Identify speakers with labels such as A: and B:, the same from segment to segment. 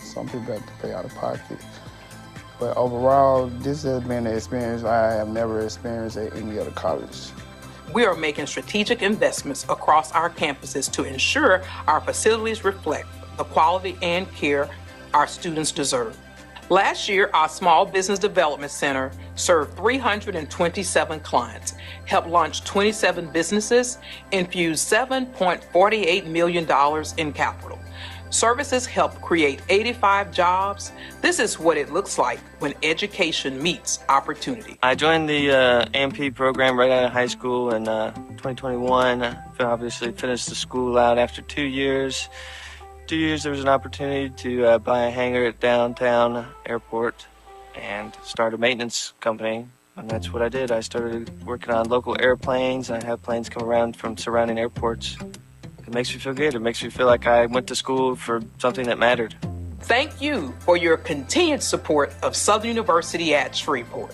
A: Some people have to pay out of pocket. But overall, this has been an experience I have never experienced at any other college.
B: We are making strategic investments across our campuses to ensure our facilities reflect the quality and care our students deserve. Last year, our Small Business Development Center served 327 clients, helped launch 27 businesses, infused $7.48 million in capital. Services helped create 85 jobs. This is what it looks like when education meets opportunity.
C: I joined the AMP program right out of high school in 2021. I obviously finished the school out after 2 years. 2 years there was an opportunity to buy a hangar at downtown airport and start a maintenance company. And that's what I did. I started working on local airplanes. I have planes come around from surrounding airports. It makes me feel good. It makes me feel like I went to school for something that mattered.
B: Thank you for your continued support of Southern University at Shreveport.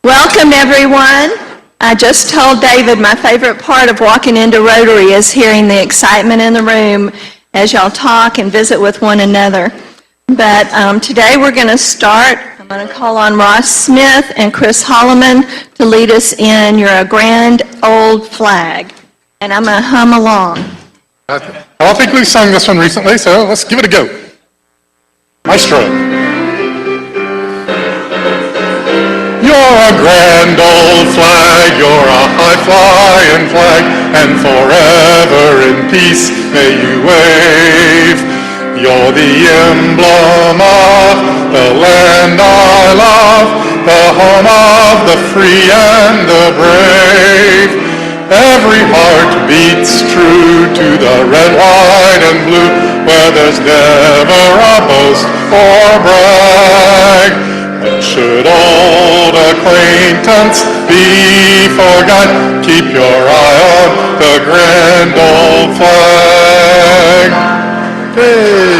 D: Welcome, everyone. I just told David my favorite part of walking into Rotary is hearing the excitement in the room as y'all talk and visit with one another. But today we're going to start. I'm going to call on Ross Smith and Chris Holloman to lead us in your grand old flag. And I'm going to hum along.
E: I don't think we've sung this one recently, so let's give it a go. Maestro. You're a grand old flag, you're a high-flying flag, and forever in peace may you wave. You're the emblem of the land I love, the home of the free and the brave. Every heart beats true to the red, white, and blue, where there's never a boast or brag. But should old acquaintance be forgot, keep your eye on the grand old flag.
D: Hey.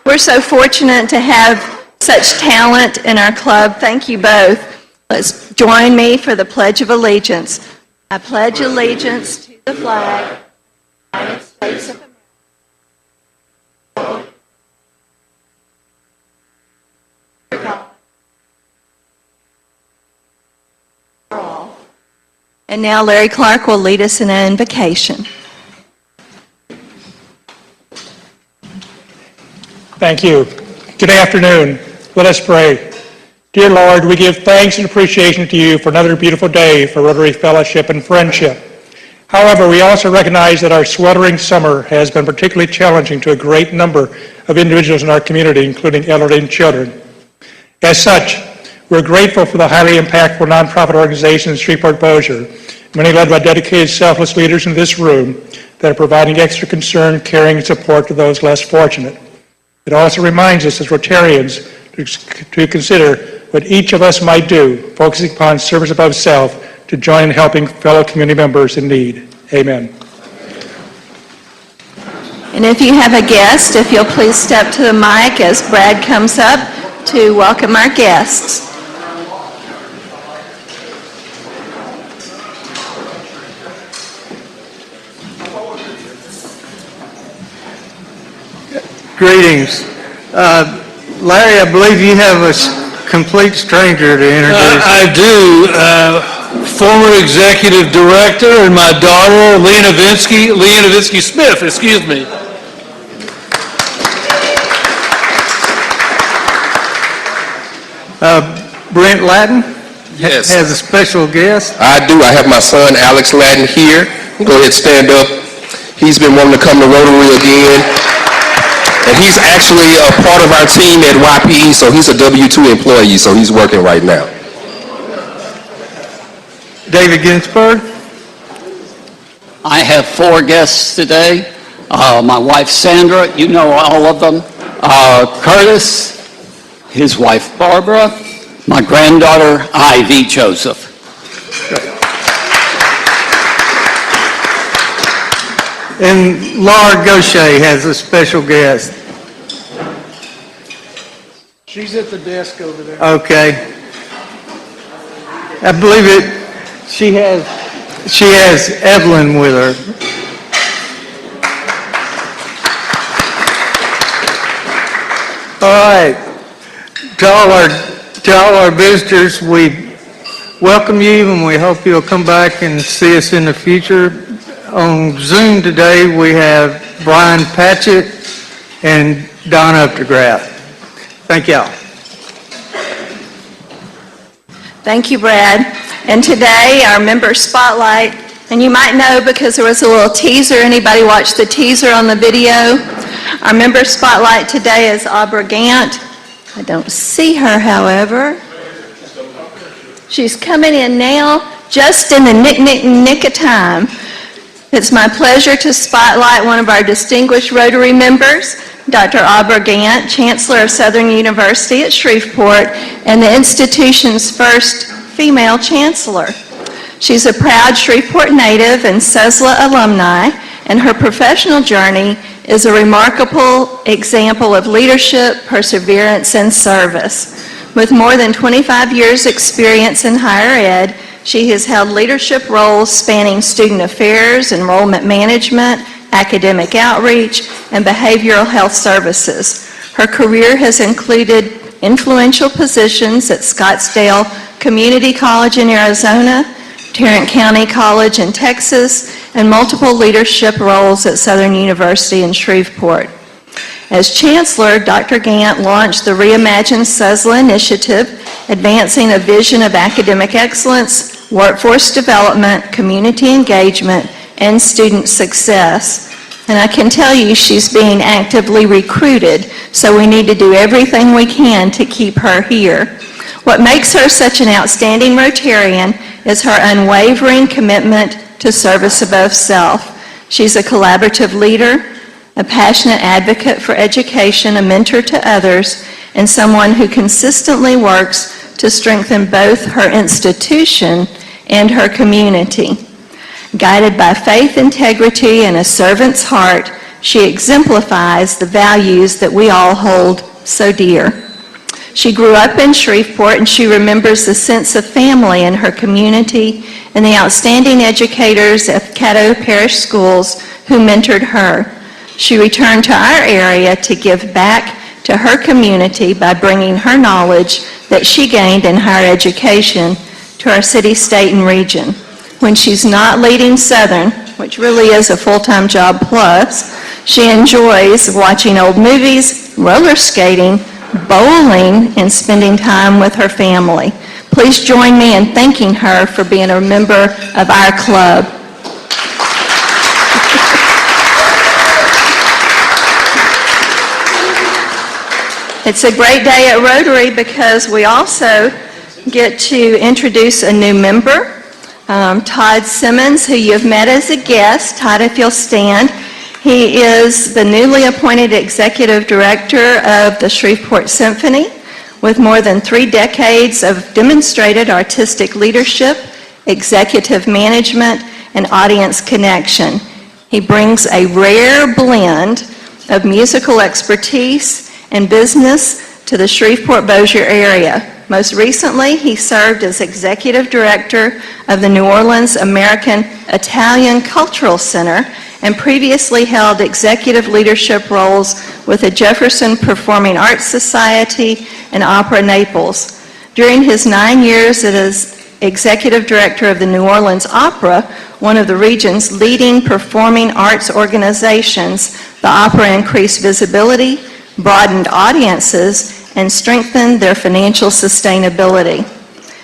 D: We're so fortunate to have such talent in our club. Thank you both. Let's join me for the Pledge of Allegiance. I pledge allegiance to the flag of the United States of America. And now Larry Clark will lead us in an invocation.
F: Thank you. Good afternoon. Let us pray. Dear Lord, we give thanks and appreciation to you for another beautiful day for Rotary Fellowship and Friendship. However, we also recognize that our sweltering summer has been particularly challenging to a great number of individuals in our community, including elderly and children. As such, we're grateful for the highly impactful nonprofit organizations in Shreveport-Bossier, many led by dedicated, selfless leaders in this room that are providing extra concern, caring, and support to those less fortunate. It also reminds us as Rotarians to consider what each of us might do, focusing upon service above self, to join in helping fellow community members in need. Amen.
D: And if you have a guest, if you'll please step to the mic as Brad comes up to welcome our guests.
G: Greetings. Larry, I believe you have a complete stranger to introduce.
H: I do. Former executive director and my daughter, Leah Novinsky Smith, excuse me.
G: Brent Ladden
I: Yes,
G: has a special guest.
I: I do. I have my son, Alex Ladden, here. Go ahead, stand up. He's been wanting to come to Rotary again. And he's actually a part of our team at YPE, so he's a W-2 employee, so he's working right now.
G: David Ginsburg.
J: I have 4 guests today. My wife Sandra, you know all of them. Curtis, his wife Barbara, my granddaughter Ivy Joseph.
G: And Laura Gaucher has a special guest.
A: She's at the desk over there.
G: Okay. I believe she has Evelyn with her. All right. To all our visitors, we welcome you and we hope you'll come back and see us in the future. On Zoom today, we have Brian Patchett and Don Updegraff. Thank y'all.
D: Thank you, Brad. And today, our member spotlight, and you might know because there was a little teaser. Anybody watch the teaser on the video? Our member spotlight today is Aubrey Gant. I don't see her, however. She's coming in now, just in the nick of time. It's my pleasure to spotlight one of our distinguished Rotary members, Dr. Aubrey Gant, Chancellor of Southern University at Shreveport, and the institution's first female chancellor. She's a proud Shreveport native and SESLA alumni, and her professional journey is a remarkable example of leadership, perseverance, and service. With more than 25 years' experience in higher ed, she has held leadership roles spanning student affairs, enrollment management, academic outreach, and behavioral health services. Her career has included influential positions at Scottsdale Community College in Arizona, Tarrant County College in Texas, and multiple leadership roles at Southern University in Shreveport. As Chancellor, Dr. Gant launched the Reimagine SESLA initiative, advancing a vision of academic excellence, workforce development, community engagement, and student success. And I can tell you she's being actively recruited, so we need to do everything we can to keep her here. What makes her such an outstanding Rotarian is her unwavering commitment to service above self. She's a collaborative leader, a passionate advocate for education, a mentor to others, and someone who consistently works to strengthen both her institution and her community. Guided by faith, integrity, and a servant's heart, she exemplifies the values that we all hold so dear. She grew up in Shreveport, and she remembers the sense of family in her community and the outstanding educators at Caddo Parish Schools who mentored her. She returned to our area to give back to her community by bringing her knowledge that she gained in higher education to our city, state, and region. When she's not leading Southern, which really is a full-time job plus, she enjoys watching old movies, roller skating, bowling, and spending time with her family. Please join me in thanking her for being a member of our club. It's a great day at Rotary because we also get to introduce a new member, Todd Simmons, who you've met as a guest. Todd, if you'll stand. He is the newly appointed Executive Director of the Shreveport Symphony, with more than 3 decades of demonstrated artistic leadership, executive management, and audience connection. He brings a rare blend of musical expertise and business to the Shreveport-Bossier area. Most recently, he served as Executive Director of the New Orleans American Italian Cultural Center and previously held executive leadership roles with the Jefferson Performing Arts Society and Opera Naples. During his 9 years as Executive Director of the New Orleans Opera, one of the region's leading performing arts organizations, the opera increased visibility, broadened audiences, and strengthened their financial sustainability.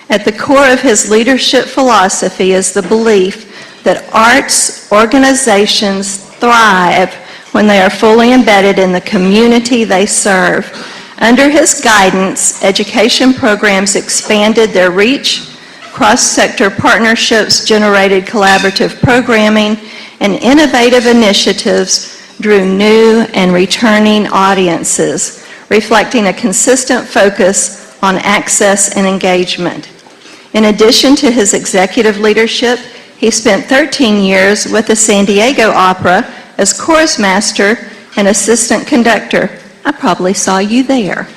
D: At the core of his leadership philosophy is the belief that arts organizations thrive when they are fully embedded in the community they serve. Under his guidance, education programs expanded their reach, cross-sector partnerships generated collaborative programming, and innovative initiatives drew new and returning audiences, reflecting a consistent focus on access and engagement. In addition to his executive leadership, he spent 13 years with the San Diego Opera as chorus master and assistant conductor. I probably saw you there.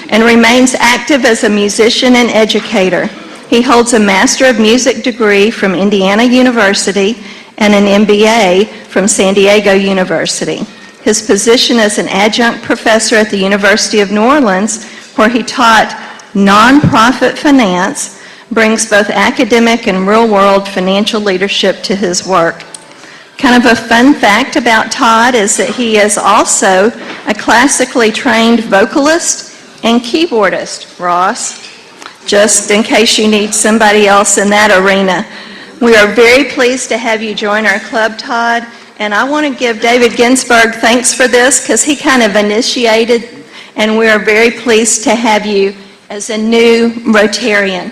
D: And remains active as a musician and educator. He holds a Master of Music degree from Indiana University and an MBA from San Diego University. His position as an adjunct professor at the University of New Orleans, where he taught nonprofit finance, brings both academic and real-world financial leadership to his work. Kind of a fun fact about Todd is that he is also a classically trained vocalist and keyboardist, Ross, just in case you need somebody else in that arena. We are very pleased to have you join our club, Todd, and I want to give David Ginsburg thanks for this because he kind of initiated, and we are very pleased to have you as a new Rotarian.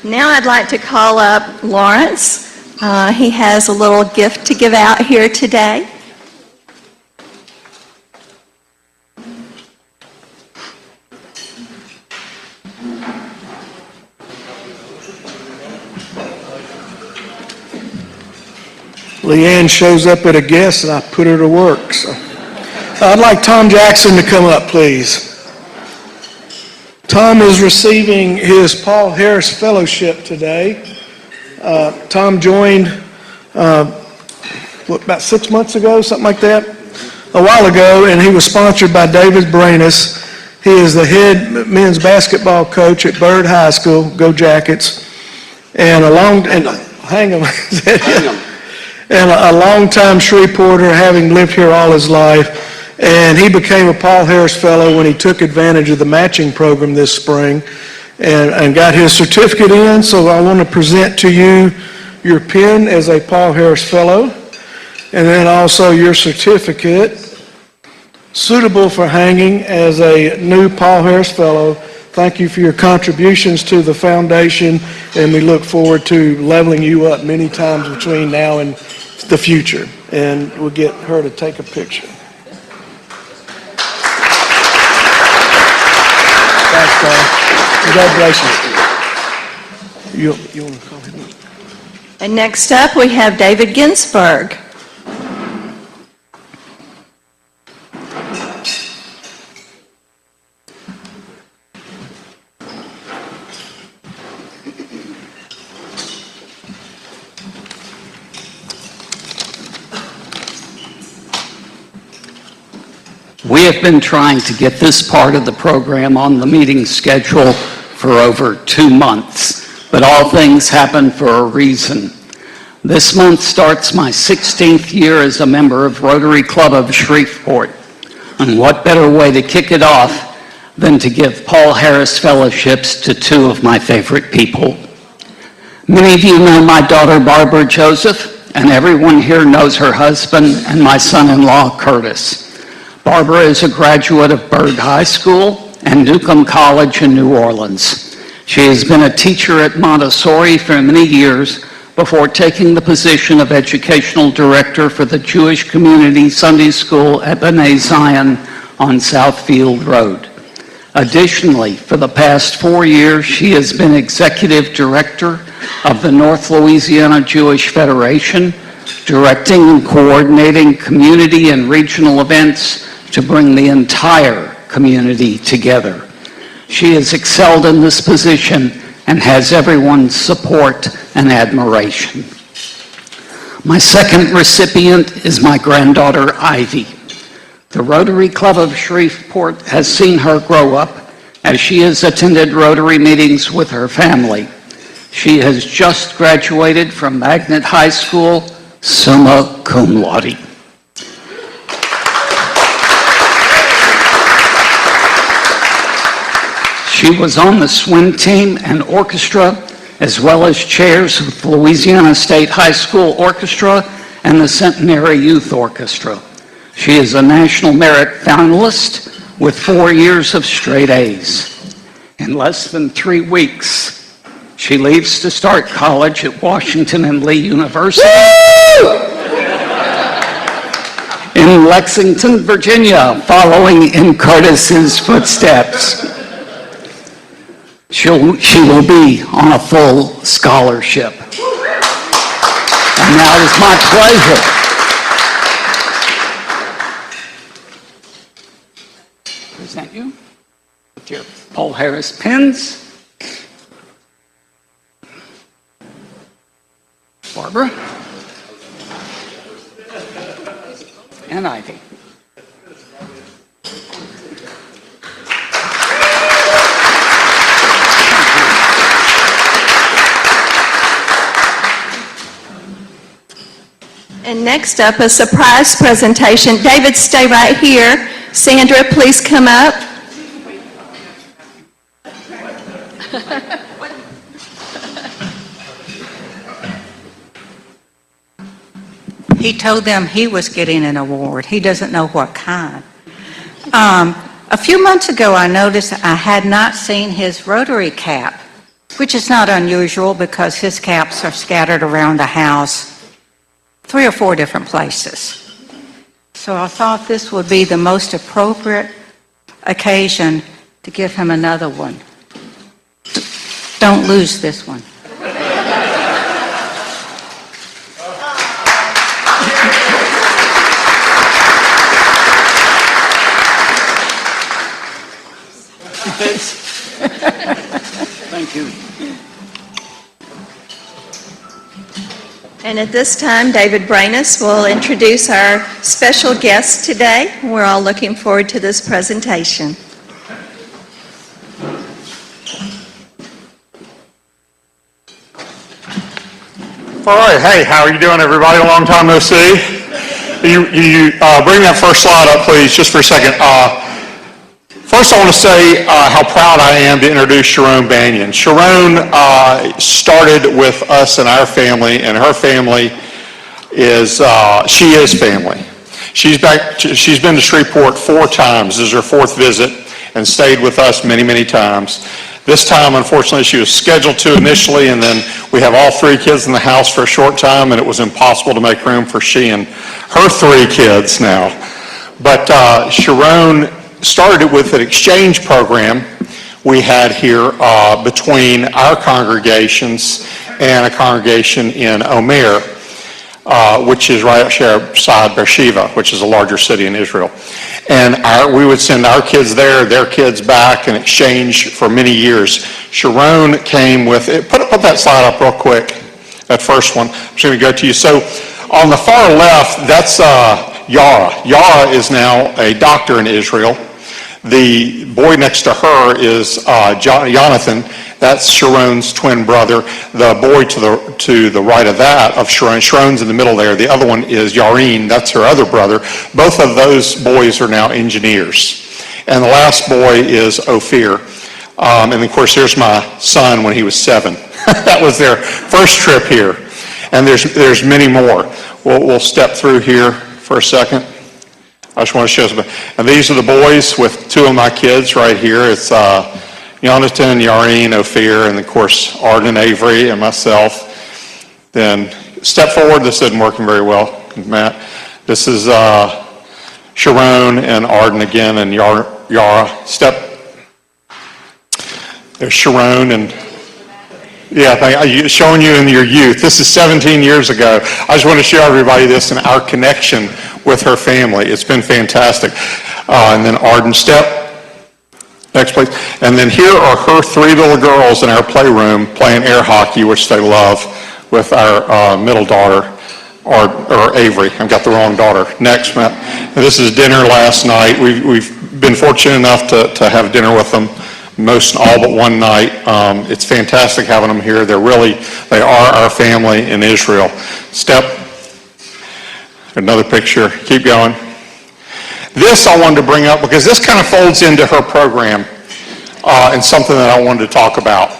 D: Now I'd like to call up Lawrence. He has a little gift to give out here today.
K: Leanne shows up at a guest and I put her to work. So I'd like Tom Jackson to come up, please. Tom is receiving his Paul Harris Fellowship today. Tom joined, about 6 months ago, something like that, a while ago, and he was sponsored by David Branis. He is the head men's basketball coach at Byrd High School, Go Jackets, and a long-time Shreveporter, having lived here all his life. And he became a Paul Harris Fellow when he took advantage of the matching program this spring and got his certificate in. So I want to present to you your pin as a Paul Harris Fellow, and then also your certificate, suitable for hanging as a new Paul Harris Fellow. Thank you for your contributions to the foundation, and we look forward to leveling you up many times between now and the future. And we'll get her to take a picture. Thanks, Paul. Congratulations. You want to call him up?
D: And next up, we have David Ginsburg.
J: We have been trying to get this part of the program on the meeting schedule for over 2 months, but all things happen for a reason. This month starts my 16th year as a member of Rotary Club of Shreveport, and what better way to kick it off than to give Paul Harris Fellowships to 2 of my favorite people. Many of you know my daughter Barbara Joseph, and everyone here knows her husband and my son-in-law Curtis. Barbara is a graduate of Byrd High School and Newcomb College in New Orleans. She has been a teacher at Montessori for many years before taking the position of educational director for the Jewish Community Sunday School at B'nai Zion on Southfield Road. Additionally, for the past 4 years, she has been Executive Director of the North Louisiana Jewish Federation, directing and coordinating community and regional events to bring the entire community together. She has excelled in this position and has everyone's support and admiration. My second recipient is my granddaughter, Ivy. The Rotary Club of Shreveport has seen her grow up as she has attended Rotary meetings with her family. She has just graduated from Magnet High School, summa cum laude. She was on the swim team and orchestra, as well as chairs with the Louisiana State High School Orchestra and the Centenary Youth Orchestra. She is a National Merit finalist with 4 years of straight A's. In less than 3 weeks, she leaves to start college at Washington and Lee University in Lexington, Virginia, following in Curtis's footsteps. She will be on a full scholarship. And now it is my pleasure to present you with your Paul Harris pins. Barbara and Ivy.
D: And next up, a surprise presentation. David, stay right here. Sandra, please come up.
L: He told them he was getting an award. He doesn't know what kind. A few months ago, I noticed I had not seen his Rotary cap, which is not unusual because his caps are scattered around the house 3 or 4 different places. So I thought this would be the most appropriate occasion to give him another one. Don't lose this one.
J: Thank you.
D: And at this time, David Branis will introduce our special guest today. We're all looking forward to this presentation.
E: All right, hey, how are you doing, everybody? A long time no see. You bring that first slide up, please, just for a second. First, I want to say how proud I am to introduce Sharon Banyan. Sharon started with us and our family, and her family is, she is family. She's been to Shreveport 4 times. This is her 4th visit, and stayed with us many, many times. This time, unfortunately, she was scheduled to initially, and then we have all 3 kids in the house for a short time, and it was impossible to make room for she and her 3 kids now. But Sharon started it with an exchange program we had here between our congregations and a congregation in Omer, which is right outside Beersheba, which is a larger city in Israel. And we would send our kids there, their kids back, in exchange for many years. Sharon came with it. Put that slide up real quick, that first one. I'm just going to go to you. So on the far left, that's Yara. Yara is now a doctor in Israel. The boy next to her is Jonathan. That's Sharon's twin brother. The boy to the right of that, of Sharon, Sharon's in the middle there. The other one is Yareen. That's her other brother. Both of those boys are now engineers. And the last boy is Ophir. And of course, there's my son when he was 7. That was their first trip here. And there's many more. We'll step through here for a second. I just want to show some. And these are the boys with 2 of my kids right here. It's Jonathan, Yareen, Ophir, and of course Arden, Avery, and myself. Then step forward. This isn't working very well, Matt. This is Sharon and Arden again, and Yara. Step There's Sharon and showing you in your youth. This is 17 years ago. I just want to show everybody this and our connection with her family. It's been fantastic. And then Arden Step. Next, please. And then here are her three little girls in our playroom playing air hockey, which they love, with our middle daughter, or Avery. I've got the wrong daughter. Next, Matt. And this is dinner last night. We've been fortunate enough to have dinner with them all but one night. It's fantastic having them here. They are our family in Israel. Step. Another picture. Keep going. This I wanted to bring up because this kind of folds into her program and something that I wanted to talk about.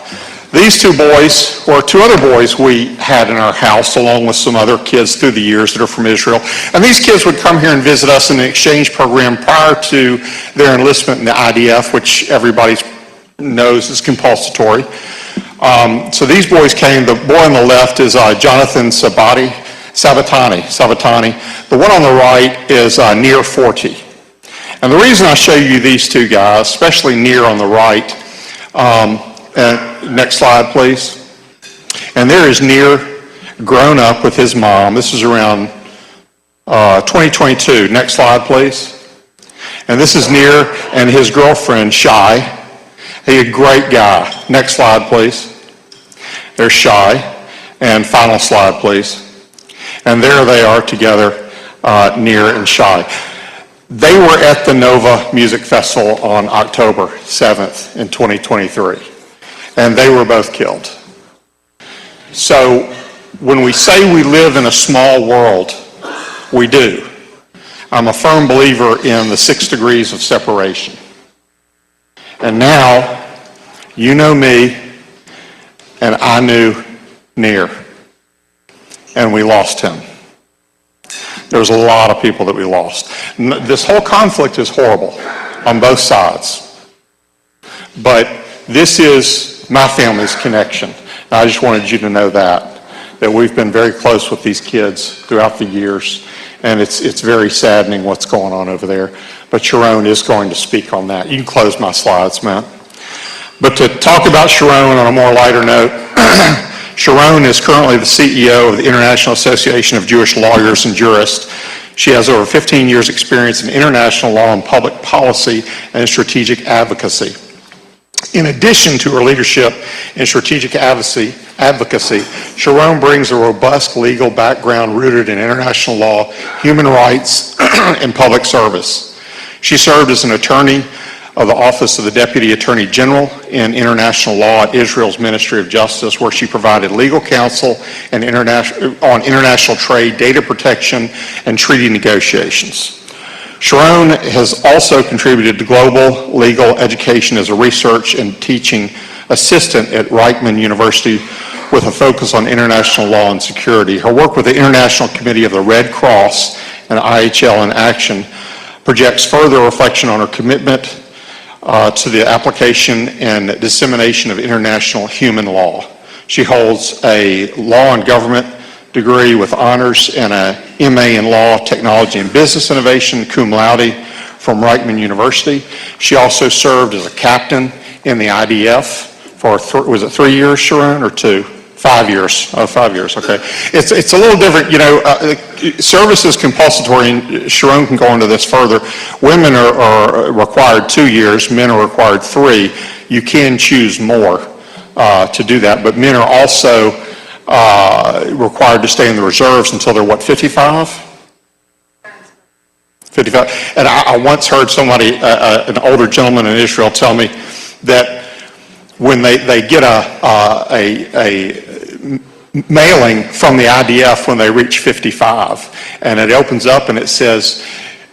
E: These two boys, or two other boys we had in our house along with some other kids through the years that are from Israel. And these kids would come here and visit us in the exchange program prior to their enlistment in the IDF, which everybody knows is compulsory. So these boys came. The boy on the left is Jonathan Sabatani. The one on the right is Nir Forti. And the reason I show you these two guys, especially Nir on the right, next slide, please. And there is Nir grown up with his mom. This is around 2022. Next slide, please. And this is Nir and his girlfriend, Shai. He's a great guy. Next slide, please. There's Shai. And final slide, please. And there they are together, Nir and Shai. They were at the Nova Music Festival on October 7th in 2023. And they were both killed. So when we say we live in a small world, we do. I'm a firm believer in the 6 degrees of separation. And now, you know me, and I knew Nir. And we lost him. There was a lot of people that we lost. This whole conflict is horrible on both sides. But this is my family's connection. And I just wanted you to know that we've been very close with these kids throughout the years. And it's very saddening what's going on over there. But Sharon is going to speak on that. You can close my slides, Matt. But to talk about Sharon on a more lighter note, Sharon is currently the CEO of the International Association of Jewish Lawyers and Jurists. She has over 15 years' experience in international law and public policy and strategic advocacy. In addition to her leadership in strategic advocacy, Sharon brings a robust legal background rooted in international law, human rights, and public service. She served as an attorney of the Office of the Deputy Attorney General in International Law at Israel's Ministry of Justice, where she provided legal counsel and on international trade, data protection, and treaty negotiations. Sharon has also contributed to global legal education as a research and teaching assistant at Reichman University with a focus on international law and security. Her work with the International Committee of the Red Cross and IHL in Action projects further reflection on her commitment to the application and dissemination of international human law. She holds a law and government degree with honors and a MA in law, technology, and business innovation, cum laude from Reichman University. She also served as a captain in the IDF for, was it 3 years, Sharon, or 2? 5 years. Oh, 5 years, okay. It's a little different, service is compulsory, and Sharon can go into this further. Women are required 2 years, men are required 3. You can choose more to do that, but men are also required to stay in the reserves until they're, 55? 55. And I once heard somebody, an older gentleman in Israel, tell me that when they get a mailing from the IDF when they reach 55, and it opens up and it says,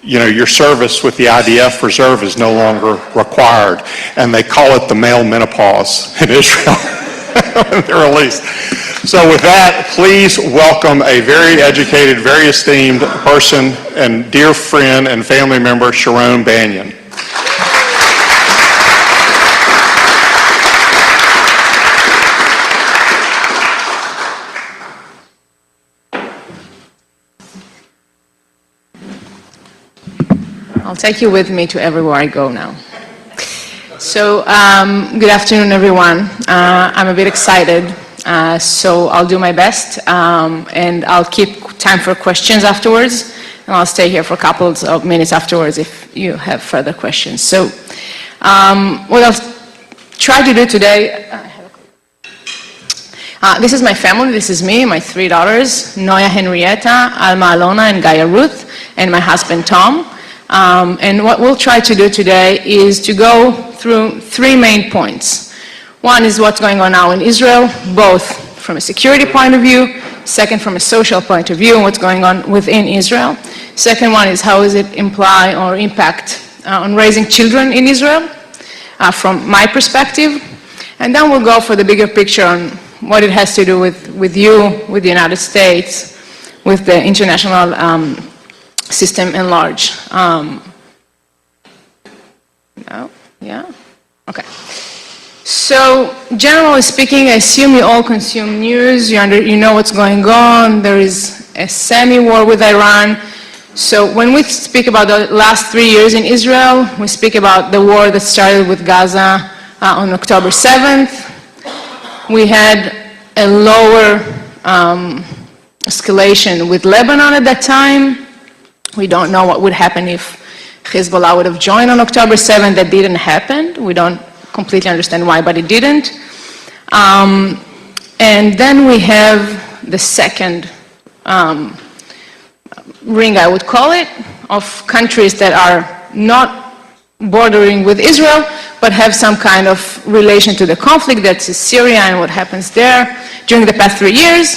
E: your service with the IDF reserve is no longer required, and they call it the male menopause in Israel when they're released. So with that, please welcome a very educated, very esteemed person and dear friend and family member, Sharon Banyan.
M: I'll take you with me to everywhere I go now. So, good afternoon, everyone. I'm a bit excited, so I'll do my best, and I'll keep time for questions afterwards, and I'll stay here for a couple of minutes afterwards if you have further questions. So, what I'll try to do today, this is my family, this is me, my three daughters, Noya Henrietta, Alma Alona, and Gaia Ruth, and my husband Tom. And what we'll try to do today is to go through three main points. One is what's going on now in Israel, both from a security point of view, second from a social point of view, and what's going on within Israel. Second one is how does it imply or impact on raising children in Israel, from my perspective. And then we'll go for the bigger picture on what it has to do with you, with the United States, with the international system in large. No? Yeah? Okay. So, generally speaking, I assume you all consume news, you know what's going on, there is a semi-war with Iran. So when we speak about the last 3 years in Israel, we speak about the war that started with Gaza on October 7th. We had a lower escalation with Lebanon at that time. We don't know what would happen if Hezbollah would have joined on October 7th. That didn't happen. We don't completely understand why, but it didn't. And then we have the second ring, I would call it, of countries that are not bordering with Israel, but have some kind of relation to the conflict. That's Syria and what happens there during the past 3 years.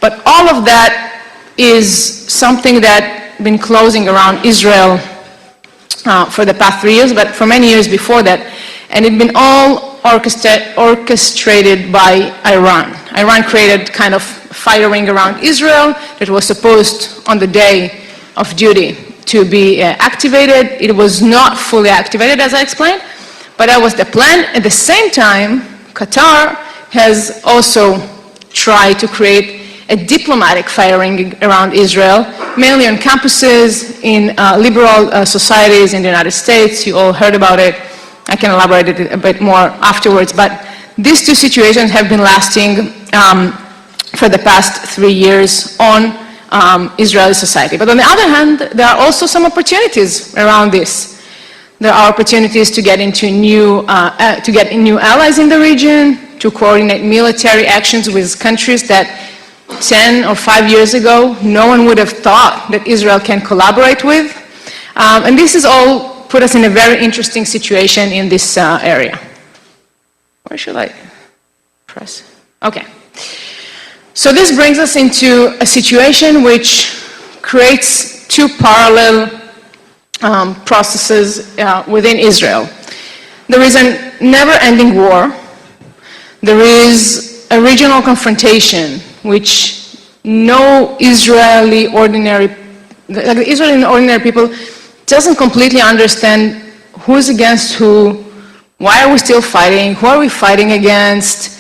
M: But all of that is something that been closing around Israel for the past 3 years, but for many years before that, and it's been all orchestrated by Iran. Iran created kind of firing around Israel that was supposed on the day of duty to be activated. It was not fully activated, as I explained, but that was the plan. At the same time, Qatar has also tried to create a diplomatic firing around Israel, mainly on campuses, in liberal societies in the United States. You all heard about it. I can elaborate it a bit more afterwards, but these two situations have been lasting for the past 3 years on Israeli society. But on the other hand, there are also some opportunities around this. There are opportunities to get into new allies in the region, to coordinate military actions with countries that 10 or 5 years ago, no one would have thought that Israel can collaborate with. And this has all put us in a very interesting situation in this area. Where should I press? Okay. So this brings us into a situation which creates two parallel processes within Israel. There is a never-ending war. There is a regional confrontation which no Israeli ordinary people doesn't completely understand who's against who, why are we still fighting, who are we fighting against,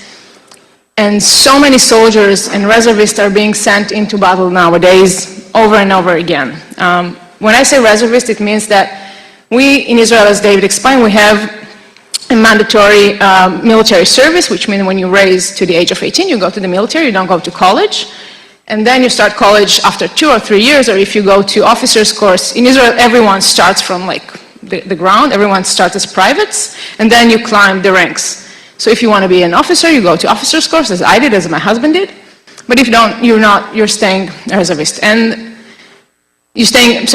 M: and so many soldiers and reservists are being sent into battle nowadays over and over again. When I say reservist, it means that we in Israel, as David explained, we have a mandatory military service, which means when you raise to the age of 18, you go to the military, you don't go to college. And then you start college after 2 or 3 years, or if you go to officer's course. In Israel, everyone starts from like the ground, everyone starts as privates, and then you climb the ranks. So if you want to be an officer, you go to officer's course, as I did, as my husband did. But if you don't, you're staying a reservist. And you're staying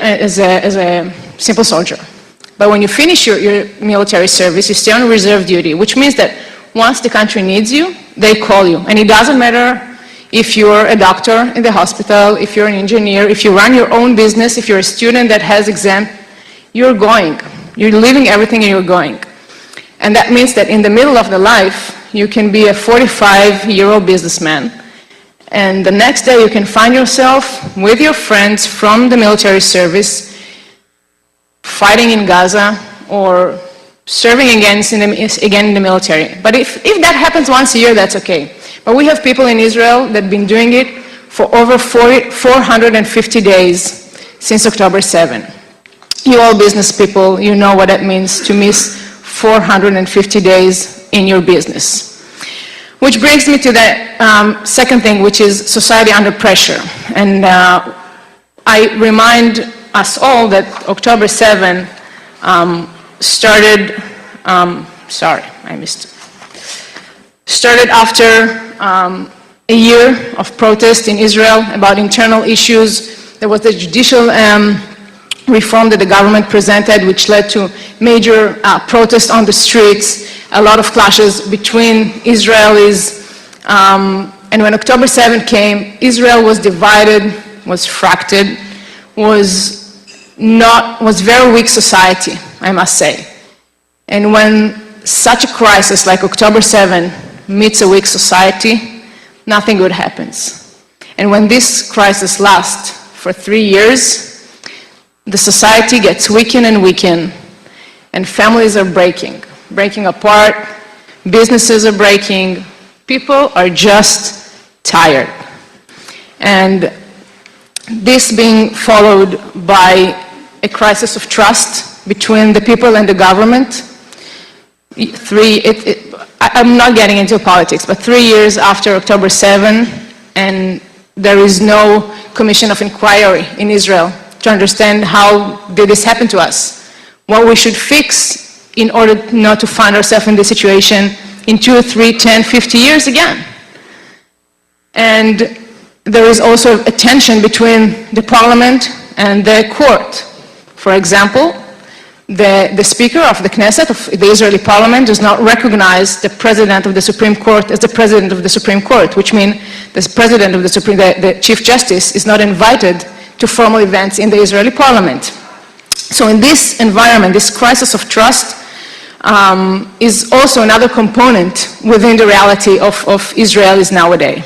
M: as a simple soldier. But when you finish your military service, you stay on reserve duty, which means that once the country needs you, they call you. And it doesn't matter if you're a doctor in the hospital, if you're an engineer, if you run your own business, if you're a student that has exam, you're going. You're leaving everything and you're going. And that means that in the middle of the life, you can be a 45-year-old businessman, and the next day you can find yourself with your friends from the military service fighting in Gaza or serving again in the military. But if that happens once a year, that's okay. But we have people in Israel that have been doing it for over 450 days since October 7. You all business people, you know what it means to miss 450 days in your business. Which brings me to the second thing, which is society under pressure. And I remind us all that October 7 started after a year of protest in Israel about internal issues. There was the judicial reform that the government presented, which led to major protests on the streets, a lot of clashes between Israelis. And when October 7 came, Israel was divided, was fractured, was very weak society, I must say. And when such a crisis like October 7 meets a weak society, nothing good happens. And when this crisis lasts for 3 years, the society gets weakened and weakened, and families are breaking apart, businesses are breaking, people are just tired. And this being followed by a crisis of trust between the people and the government. I'm not getting into politics, but 3 years after October 7, and there is no commission of inquiry in Israel to understand how did this happen to us, what we should fix in order not to find ourselves in this situation in 2, 3, 10, 50 years again. And there is also a tension between the parliament and the court. For example, the Speaker of the Knesset, of the Israeli parliament, does not recognize the President of the Supreme Court as the President of the Supreme Court, which means the President of the Chief Justice is not invited to formal events in the Israeli parliament. So in this environment, this crisis of trust is also another component within the reality of Israelis nowadays.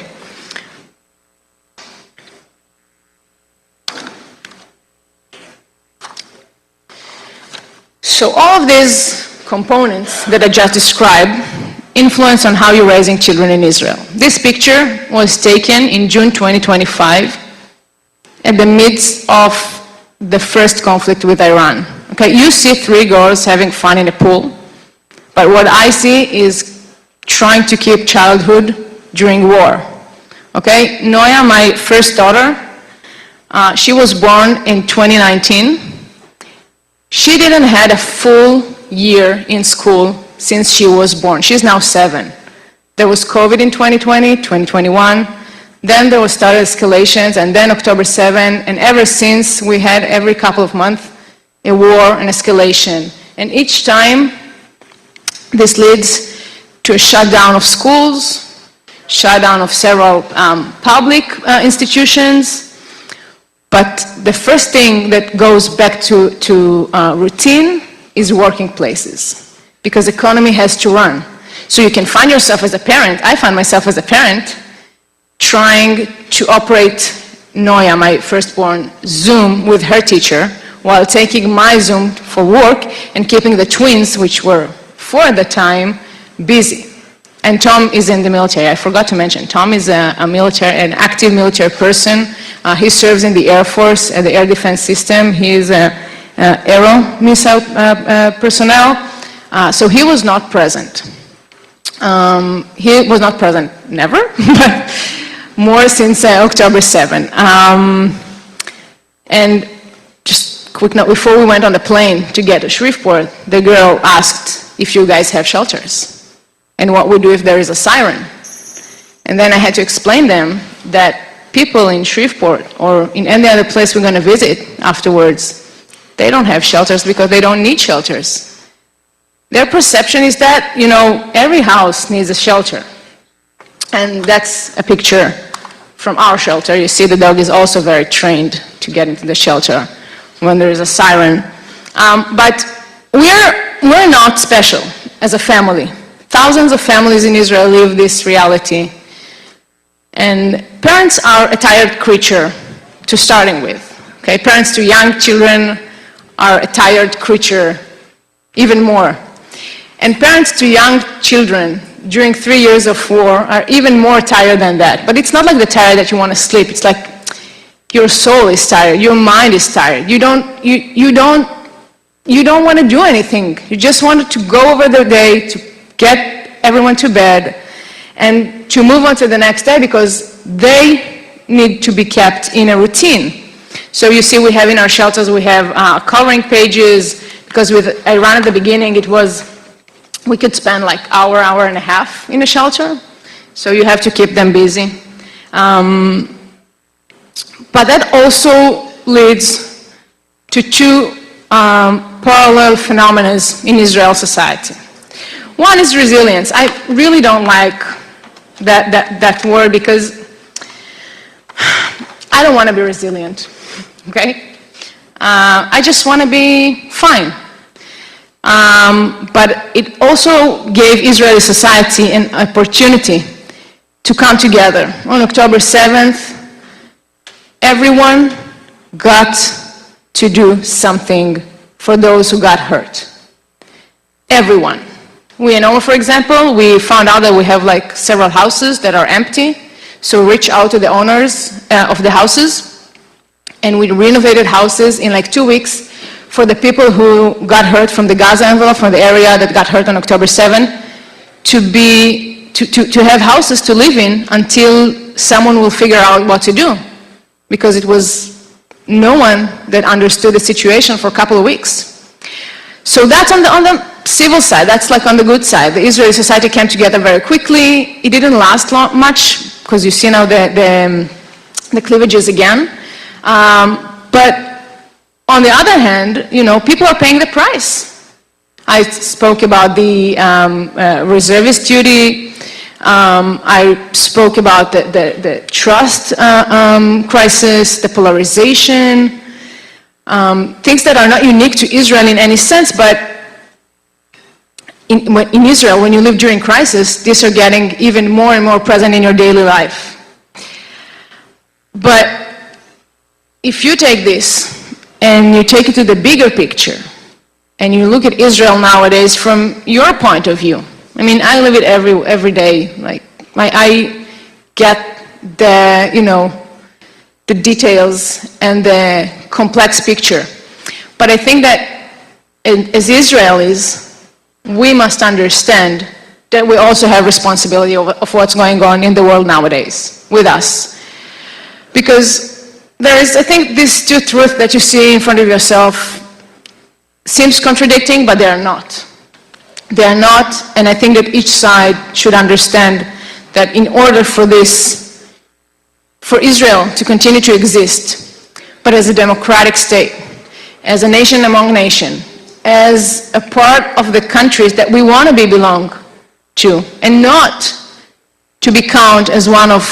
M: So all of these components that I just described influence on how you're raising children in Israel. This picture was taken in June 2025 at the midst of the first conflict with Iran. Okay, you see 3 girls having fun in a pool, but what I see is trying to keep childhood during war. Okay, Noya, my first daughter, she was born in 2019. She didn't have a full year in school since she was born. She's now 7. There was COVID in 2020, 2021. Then there was started escalations, and then October 7, and ever since we had every couple of months a war, an escalation. And each time this leads to a shutdown of schools, shutdown of several public institutions. But the first thing that goes back to routine is working places, because the economy has to run. So you can find yourself as a parent, I find myself as a parent, trying to operate Noya, my firstborn, Zoom with her teacher, while taking my Zoom for work and keeping the twins, which were 4 at the time, busy. And Tom is in the military. I forgot to mention, Tom is an active military person. He serves in the Air Force at the Air Defense System. He is an aero missile personnel. So he was not present. He was not present, never, but more since October 7. And just quick note, before we went on the plane to get to Shreveport, the girl asked if you guys have shelters and what we do if there is a siren. And then I had to explain them that people in Shreveport or in any other place we're going to visit afterwards, they don't have shelters because they don't need shelters. Their perception is that, every house needs a shelter. And that's a picture from our shelter. You see the dog is also very trained to get into the shelter when there is a siren. But we're not special as a family. Thousands of families in Israel live this reality. And parents are a tired creature to starting with. Okay? Parents to young children are a tired creature even more. And parents to young children during 3 years of war are even more tired than that. But it's not like the tired that you want to sleep. It's like your soul is tired, your mind is tired. You don't you don't want to do anything. You just want to go over the day, to get everyone to bed, and to move on to the next day because they need to be kept in a routine. So you see we have in our shelters, we have coloring pages, because with Iran at the beginning, it was, we could spend like hour and a half in a shelter. So you have to keep them busy. But that also leads to two parallel phenomena in Israel society. One is resilience. I really don't like that word because I don't want to be resilient, okay? I just want to be fine. But it also gave Israeli society an opportunity to come together. On October 7th, everyone got to do something for those who got hurt. Everyone. We in Omer, for example, we found out that we have like several houses that are empty. So reach out to the owners of the houses, and we renovated houses in like 2 weeks for the people who got hurt from the Gaza envelope, from the area that got hurt on October 7, to have houses to live in until someone will figure out what to do. Because it was no one that understood the situation for a couple of weeks. So that's on the civil side, that's like on the good side. The Israeli society came together very quickly. It didn't last much, because you see now the cleavages again. But on the other hand, you know, people are paying the price. I spoke about the reservist duty. I spoke about the trust crisis, the polarization, things that are not unique to Israel in any sense, but in Israel, when you live during crisis, these are getting even more and more present in your daily life. But if you take this and you take it to the bigger picture, and you look at Israel nowadays from your point of view, I mean, I live it every day. Like, I get the, you know, the details and the complex picture. But I think that as Israelis, we must understand that we also have responsibility of what's going on in the world nowadays with us. Because there is, I think, these two truths that you see in front of yourself seems contradicting, but they are not. They are not, and I think that each side should understand that in order for this, for Israel to continue to exist, but as a democratic state, as a nation among nations, as a part of the countries that we want to belong to, and not to be counted as one of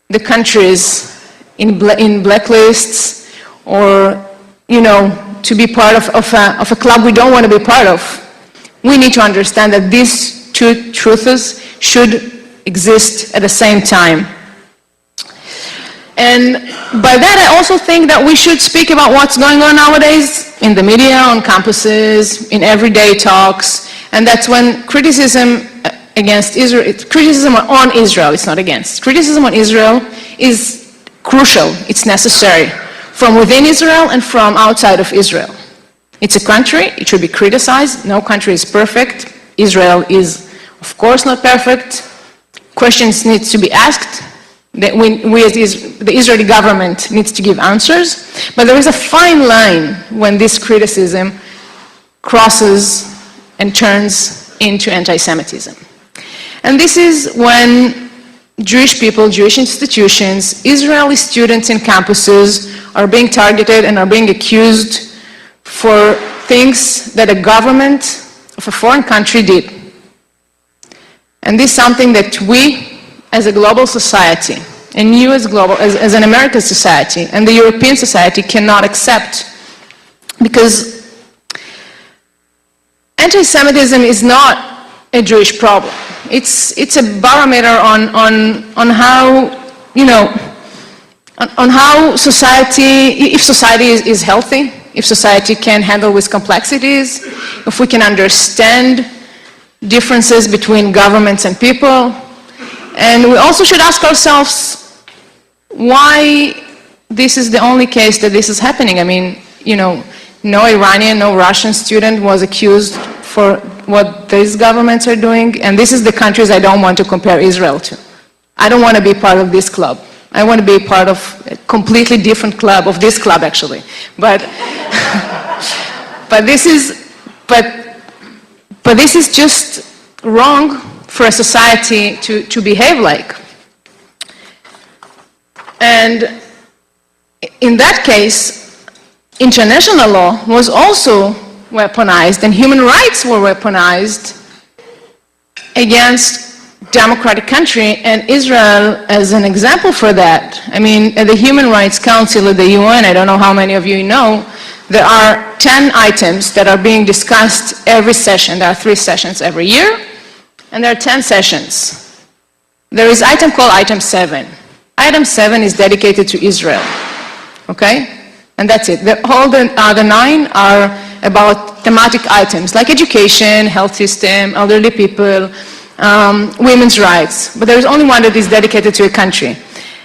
M: the countries in blacklists, or, you know, to be part of a club we don't want to be part of. We need to understand that these two truths should exist at the same time. And by that, I also think that we should speak about what's going on nowadays in the media, on campuses, in everyday talks, and that's when criticism against Israel, criticism on Israel, it's not against, criticism on Israel is crucial, it's necessary, from within Israel and from outside of Israel. It's a country, it should be criticized, no country is perfect, Israel is, of course, not perfect, questions need to be asked, that the Israeli government needs to give answers, but there is a fine line when this criticism crosses and turns into anti-Semitism. And this is when Jewish people, Jewish institutions, Israeli students in campuses are being targeted and are being accused for things that a government of a foreign country did. And this is something that we, as a global society, and you as an American society, and the European society cannot accept. Because anti-Semitism is not a Jewish problem. It's a barometer on how, you know, on how society, if society is healthy, if society can handle with complexities, if we can understand differences between governments and people. And we also should ask ourselves why this is the only case that this is happening. I mean, you know, no Iranian, no Russian student was accused for what these governments are doing, and this is the countries I don't want to compare Israel to. I don't want to be part of this club. I want to be part of a completely different club, of this club actually. But, but this is just wrong for a society to behave like. And in that case, international law was also weaponized, and human rights were weaponized against democratic country, and Israel as an example for that. I mean, at the Human Rights Council of the UN, I don't know how many of you know, there are 10 items that are being discussed every session. There are 3 sessions every year, and there are 10 sessions. There is item called item 7. Item 7 is dedicated to Israel, okay? And that's it. All the other 9 are about thematic items like education, health system, elderly people, women's rights. But there is only one that is dedicated to a country.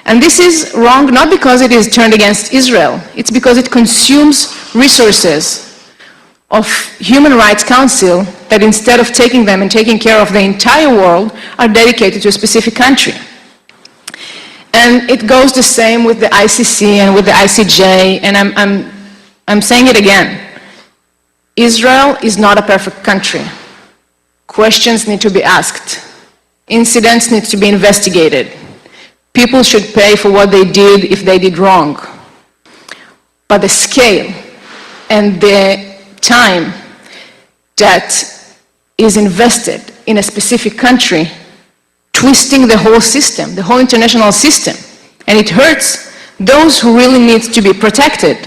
M: And this is wrong not because it is turned against Israel. It's because it consumes resources of Human Rights Council that instead of taking them and taking care of the entire world are dedicated to a specific country. And it goes the same with the ICC and with the ICJ, and I'm saying it again. Israel is not a perfect country. Questions need to be asked. Incidents need to be investigated. People should pay for what they did if they did wrong. But the scale and the time that is invested in a specific country, twisting the whole system, the whole international system, and it hurts those who really need to be protected.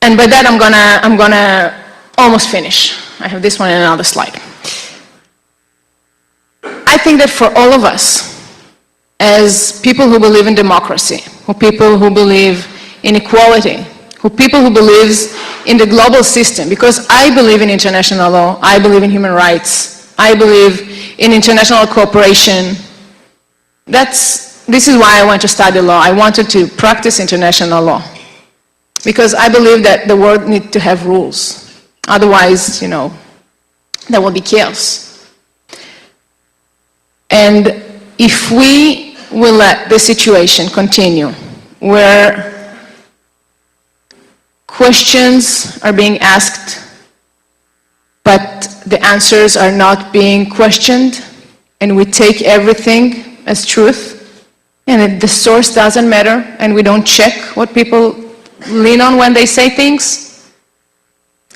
M: And by that, I'm gonna almost finish. I have this one and another slide. I think that for all of us, as people who believe in democracy, people who believe in equality, people who believe in the global system, because I believe in international law, I believe in human rights, I believe in international cooperation. This is why I went to study law. I wanted to practice international law, because I believe that the world needs to have rules. Otherwise, you know, there will be chaos. And if we will let the situation continue where questions are being asked, but the answers are not being questioned, and we take everything as truth, and the source doesn't matter, and we don't check what people lean on when they say things,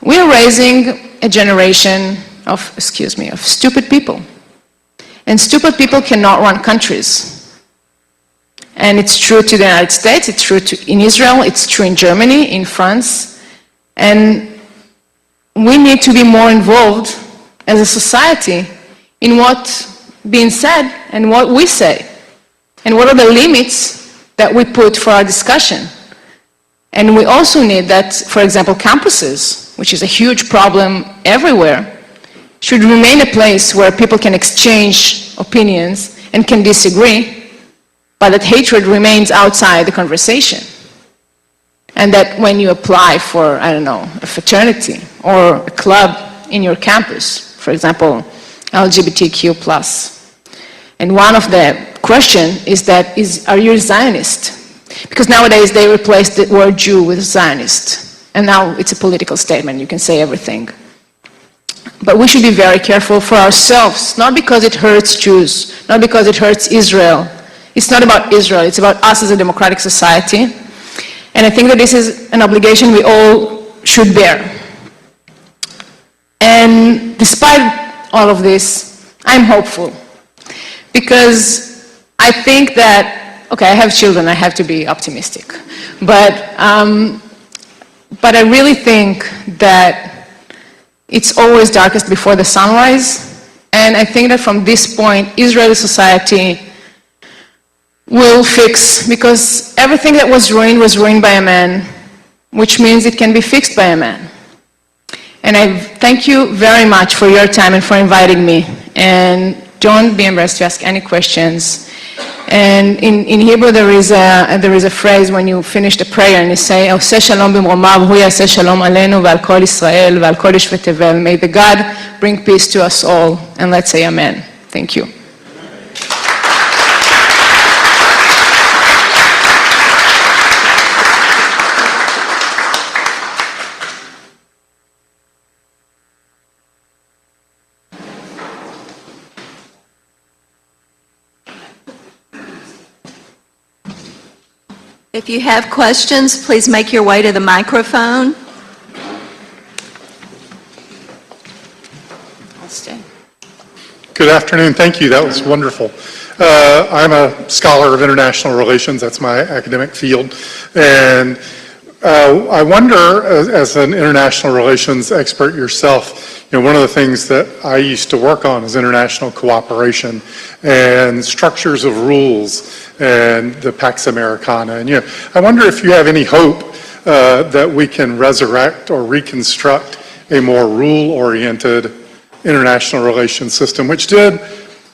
M: we are raising a generation of, of stupid people. And stupid people cannot run countries. And it's true to the United States, it's true in Israel, it's true in Germany, in France. And we need to be more involved as a society in what's being said and what we say. And what are the limits that we put for our discussion. And we also need that, for example, campuses, which is a huge problem everywhere, should remain a place where people can exchange opinions and can disagree, but that hatred remains outside the conversation. And that when you apply for, I don't know, a fraternity or a club in your campus, for example, LGBTQ+, and one of the questions is that, are you a Zionist? Because nowadays they replaced the word Jew with Zionist. And now it's a political statement, you can say everything. But we should be very careful for ourselves, not because it hurts Jews, not because it hurts Israel. It's not about Israel, it's about us as a democratic society. And I think that this is an obligation we all should bear. And despite all of this, I'm hopeful. Because I think that, okay, I have children, I have to be optimistic. But I really think that it's always darkest before the sunrise. And I think that from this point, Israeli society will fix, because everything that was ruined by a man, which means it can be fixed by a man. And I thank you very much for your time and for inviting me. And don't be embarrassed to ask any questions. And in Hebrew there is a phrase when you finish the prayer and you say, "Oseh shalom b'mromav, hu yaseh shalom aleinu v'al kol Yisrael v'al kodesh v'tevel." May the God bring peace to us all, and let's say amen. Thank you.
D: If you have questions, please make your way to the microphone.
M: I'll stay.
E: Good afternoon. Thank you. That was wonderful. I'm a scholar of international relations. That's my academic field. And I wonder, as an international relations expert yourself, one of the things that I used to work on is international cooperation and structures of rules and the Pax Americana. And I wonder if you have any hope that we can resurrect or reconstruct a more rule-oriented international relations system, which did,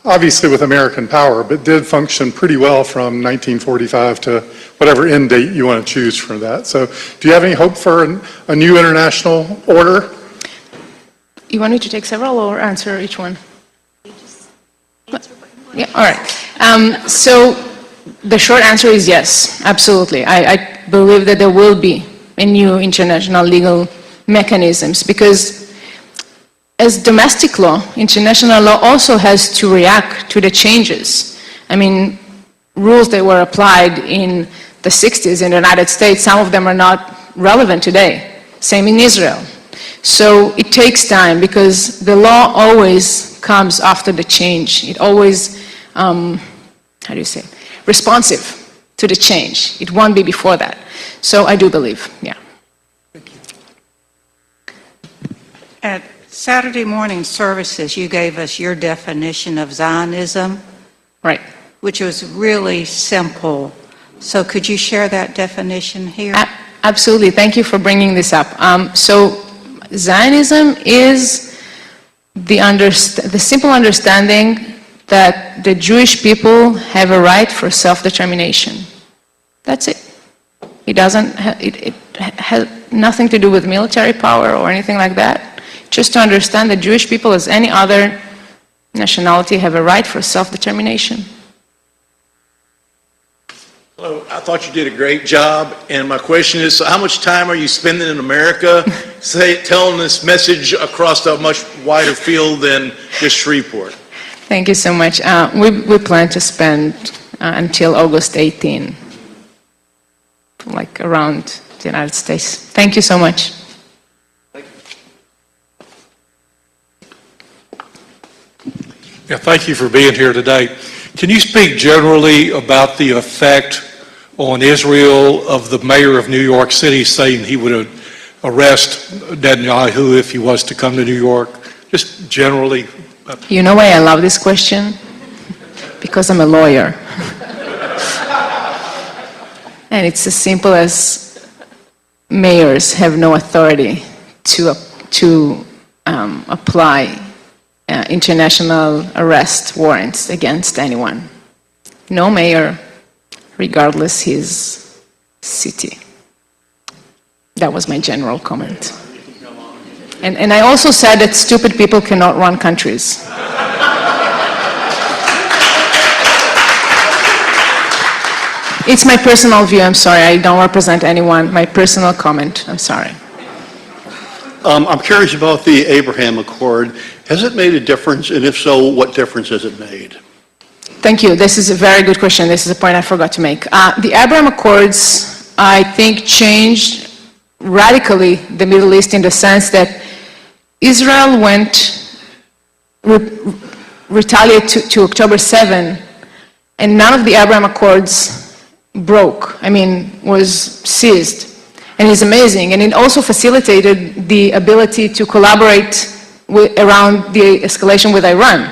E: obviously with American power, but did function pretty well from 1945 to whatever end date you want to choose for that. So do you have any hope for a new international order?
M: You want me to take several or answer each one? Yeah, all right. So the short answer is yes, absolutely. I believe that there will be a new international legal mechanisms because as domestic law, international law also has to react to the changes. I mean, rules that were applied in the 60s in the United States, some of them are not relevant today. Same in Israel. So it takes time because the law always comes after the change. It always, responsive to the change. It won't be before that. So I do believe, yeah.
L: At Saturday morning services, you gave us your definition of Zionism.
M: Right.
L: Which was really simple. So could you share that definition here?
M: Absolutely. Thank you for bringing this up. So Zionism is the simple understanding that the Jewish people have a right for self-determination. That's it. It has nothing to do with military power or anything like that. Just to understand that Jewish people, as any other nationality, have a right for self-determination.
N: Hello, I thought you did a great job, and my question is, so how much time are you spending in America telling this message across a much wider field than just Shreveport?
M: Thank you so much. We plan to spend until August 18, like around the United States. Thank you so much.
H: Yeah, thank you for being here today. Can you speak generally about the effect on Israel of the mayor of New York City saying he would arrest Netanyahu if he was to come to New York? Just generally.
M: You know why I love this question? Because I'm a lawyer. And it's as simple as mayors have no authority to apply international arrest warrants against anyone. No mayor, regardless his city. That was my general comment. And I also said that stupid people cannot run countries. It's my personal view, I'm sorry, I don't represent anyone. My personal comment, I'm sorry.
O: I'm curious about the Abraham Accord. Has it made a difference, and if so, what difference has it made?
M: Thank you. This is a very good question. This is a point I forgot to make. The Abraham Accords, I think, changed radically the Middle East in the sense that Israel went retaliate to October 7, and none of the Abraham Accords broke. I mean, was seized. And it's amazing. And it also facilitated the ability to collaborate around the escalation with Iran,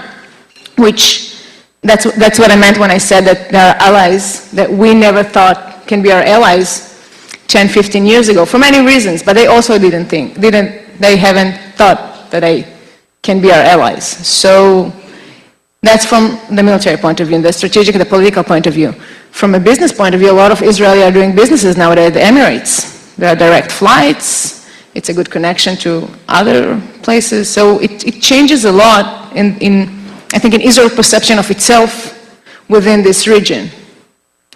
M: which that's what I meant when I said that there are allies that we never thought can be our allies 10, 15 years ago, for many reasons, but they also they haven't thought that they can be our allies. So That's from the military point of view, the strategic and the political point of view. From a business point of view, a lot of Israelis are doing businesses nowadays at the Emirates. There are direct flights. It's a good connection to other places. So it changes a lot I think, in Israel's perception of itself within this region.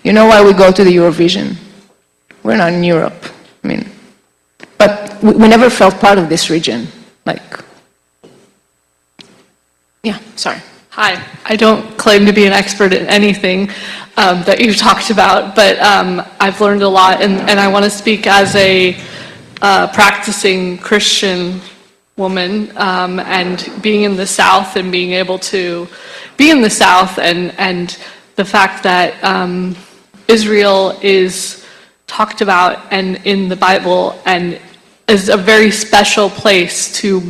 M: You know why we go to the Eurovision? We're not in Europe. I mean, but we never felt part of this region. Yeah, sorry.
P: Hi, I don't claim to be an expert in anything that you've talked about, but I've learned a lot, and I want to speak as a practicing Christian woman, and being in the South and being able to be in the South, and the fact that Israel is talked about and in the Bible and is a very special place to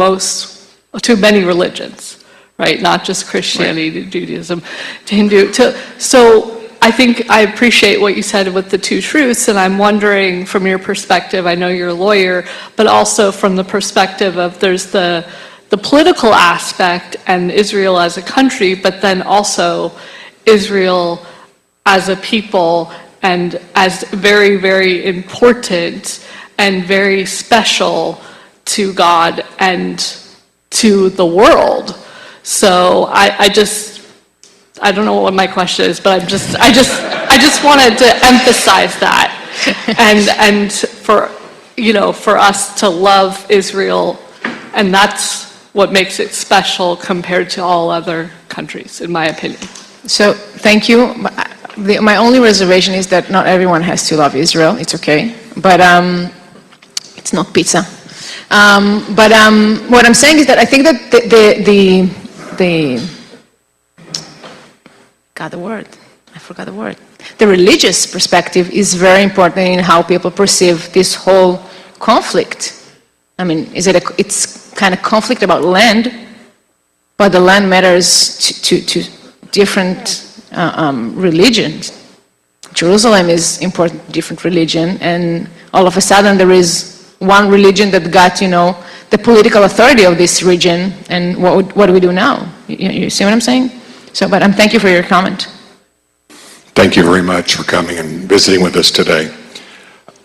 P: many religions. Right, not just Christianity, to Judaism, to Hindu. So I think I appreciate what you said with the two truths, and I'm wondering from your perspective, I know you're a lawyer, but also from the perspective of there's the political aspect and Israel as a country, but then also Israel as a people and as very, very important and very special to God and to the world. So I don't know what my question is, but I just wanted to emphasize that, and for us to love Israel, and that's what makes it special compared to all other countries, in my opinion.
M: So thank you. My only reservation is that not everyone has to love Israel. It's okay, but it's not pizza. But what I'm saying is that I think that the religious perspective is very important in how people perceive this whole conflict. I mean, it's kind of conflict about land, but the land matters to different religions. Jerusalem is important to different religion, and all of a sudden there is one religion that got, the political authority of this region, and what do we do now? You see what I'm saying? So, but thank you for your comment.
E: Thank you very much for coming and visiting with us today.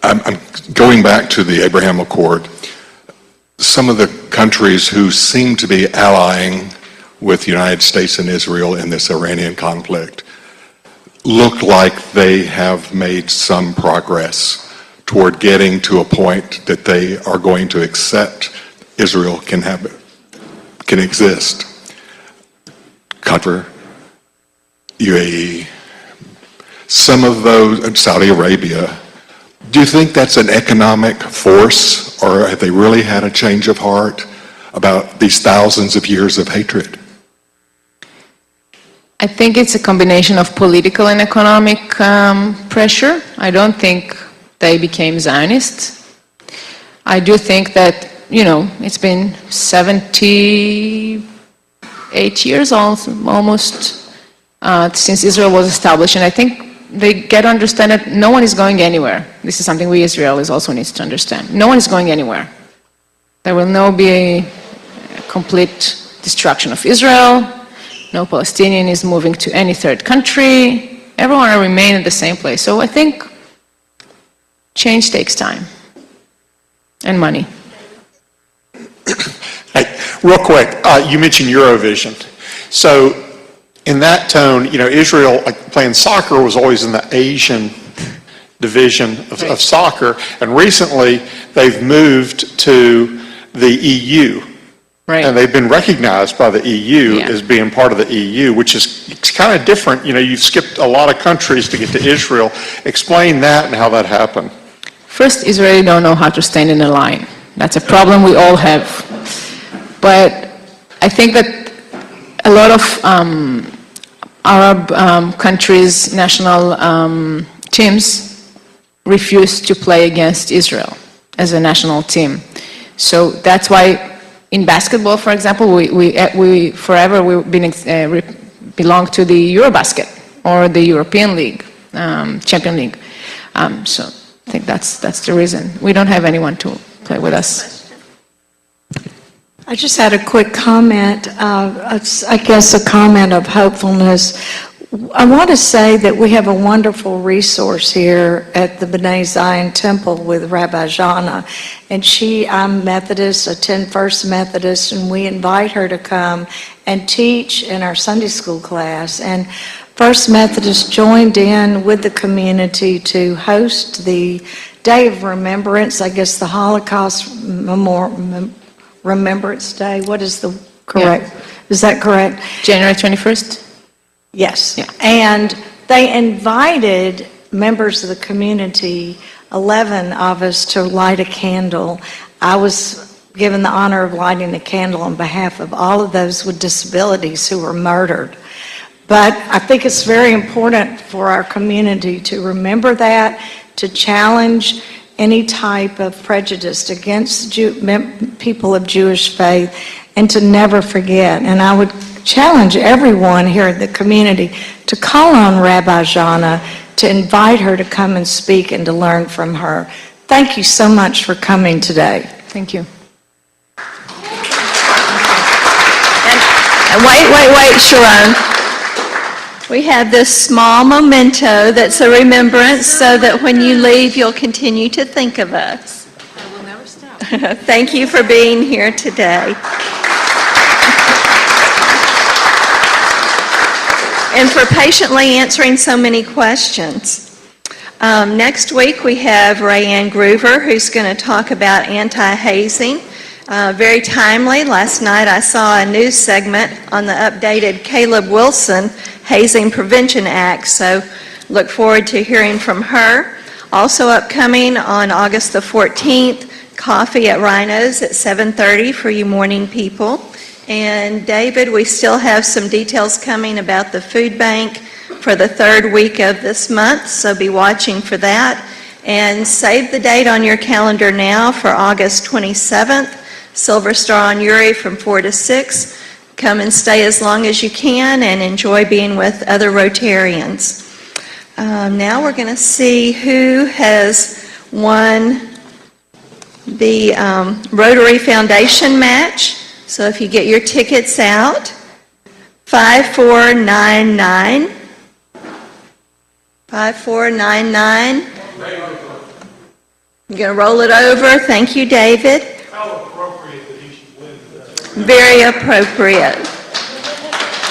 E: I'm going back to the Abraham Accord. Some of the countries who seem to be allying with the United States and Israel in this Iranian conflict look like they have made some progress toward getting to a point that they are going to accept Israel can exist. Qatar, UAE, some of those, Saudi Arabia. Do you think that's an economic force, or have they really had a change of heart about these thousands of years of hatred?
M: I think it's a combination of political and economic pressure. I don't think they became Zionists. I do think that, it's been 78 years almost since Israel was established, and I think they get to understand that no one is going anywhere. This is something we Israelis also need to understand. No one is going anywhere. There will not be a complete destruction of Israel. No Palestinian is moving to any third country. Everyone will remain in the same place. So I think change takes time and money.
O: Hey, real quick, you mentioned Eurovision. So in that tone, Israel, playing soccer, was always in the Asian division of soccer, and recently they've moved to the EU.
M: Right.
O: And they've been recognized by the EU as being part of the EU, which is kind of different. You've skipped a lot of countries to get to Israel. Explain that and how that happened.
M: First, Israelis don't know how to stand in a line. That's a problem we all have. But I think that a lot of Arab countries' national teams refuse to play against Israel as a national team. So that's why in basketball, for example, we forever belong to the Eurobasket or the European League, Champion League. So I think that's the reason. We don't have anyone to play with us.
Q: I just had a quick comment, I guess a comment of hopefulness. I want to say that we have a wonderful resource here at the B'nai Zion Temple with Rabbi Jana. And I'm Methodist, attend First Methodist, and we invite her to come and teach in our Sunday school class. And First Methodist joined in with the community to host the Day of Remembrance, I guess the Holocaust Remembrance Day. What is the correct? Yeah. Is that correct?
M: January 21st?
Q: Yes. Yeah. And they invited members of the community, 11 of us, to light a candle. I was given the honor of lighting a candle on behalf of all of those with disabilities who were murdered. But I think it's very important for our community to remember that, to challenge any type of prejudice against people of Jewish faith, and to never forget. And I would challenge everyone here in the community to call on Rabbi Jana, to invite her to come and speak and to learn from her. Thank you so much for coming today.
M: Thank you.
D: And wait, Sharon. We have this small memento that's a remembrance so that when you leave, you'll continue to think of us.
M: I will never stop.
D: Thank you for being here today. And for patiently answering so many questions. Next week we have Rayanne Groover, who's going to talk about anti-hazing. Very timely. Last night I saw a news segment on the updated Caleb Wilson Hazing Prevention Act, so look forward to hearing from her. Also upcoming on August the 14th, coffee at Rhino's at 7:30 for you morning people. And David, we still have some details coming about the food bank for the third week of this month, so be watching for that. And save the date on your calendar now for August 27th, Silver Star on Uri from 4 to 6. Come and stay as long as you can and enjoy being with other Rotarians. Now we're going to see who has won the Rotary Foundation match. So if you get your tickets out, 5499. 5499. You're going to roll it over. Thank you, David.
H: How appropriate that he should win that.
D: Very appropriate.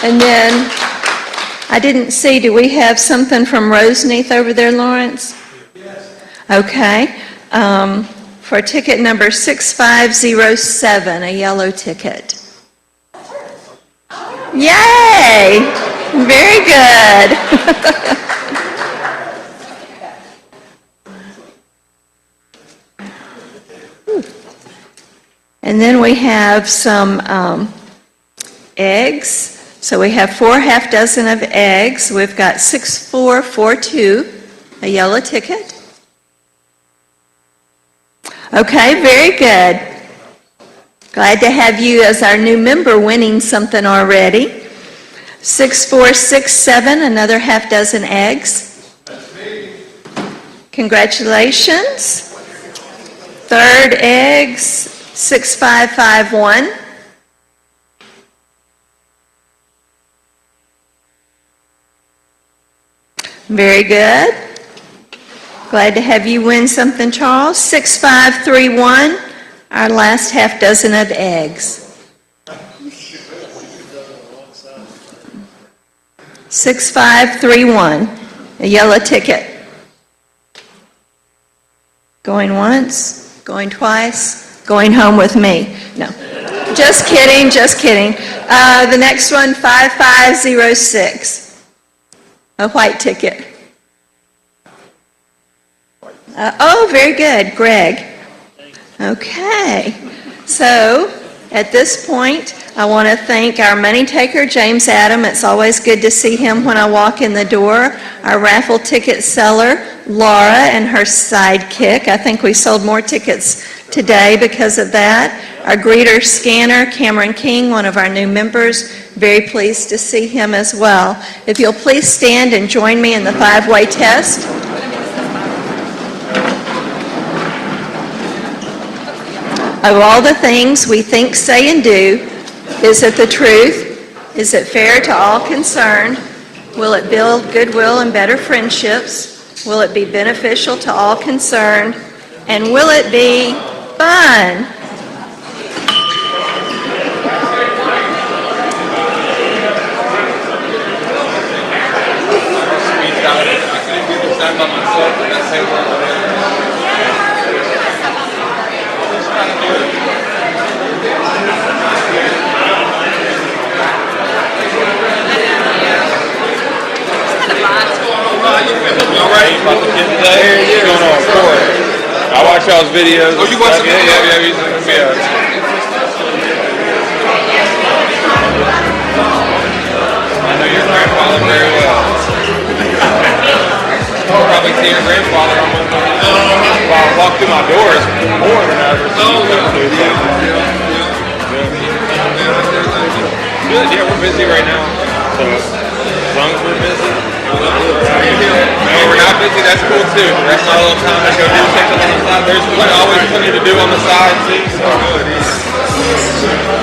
D: And then, I didn't see, do we have something from Roseneath over there, Lawrence?
H: Yes.
D: Okay. For ticket number 6507, a yellow ticket. Yay! Very good. And then we have some eggs. So we have 4 half dozen of eggs. We've got 6442, a yellow ticket. Okay, very good. Glad to have you as our new member winning something already. 6467, another half dozen eggs. Congratulations. Third eggs, 6551. Very good. Glad to have you win something, Charles. 6531, our last half dozen of eggs. 6531, a yellow ticket. Going once, going twice, going home with me. No, just kidding, just kidding. The next one, 5506, a white ticket. Oh, very good, Greg. Okay, so at this point, I want to thank our money taker, James Adam. It's always good to see him when I walk in the door. Our raffle ticket seller, Laura, and her sidekick. I think we sold more tickets today because of that. Our greeter scanner, Cameron King, one of our new members. Very pleased to see him as well. If you'll please stand and join me in the 5-way test. of all the things we think, say, and do, is it the truth? Is it fair to all concerned? Will it build goodwill and better friendships? Will it be beneficial to all concerned? And will it be fun?
R: I watch y'all's videos. Oh, you watch them? Yeah. I know your grandfather very well. I'll probably see your grandfather almost while I walk through my doors more than I ever see you come through. Good, yeah, we're busy right now. So, as long as we're busy. No, we're not busy, that's cool too. That's not a little time to go do something on the side. There's always plenty to do on the side too. So good.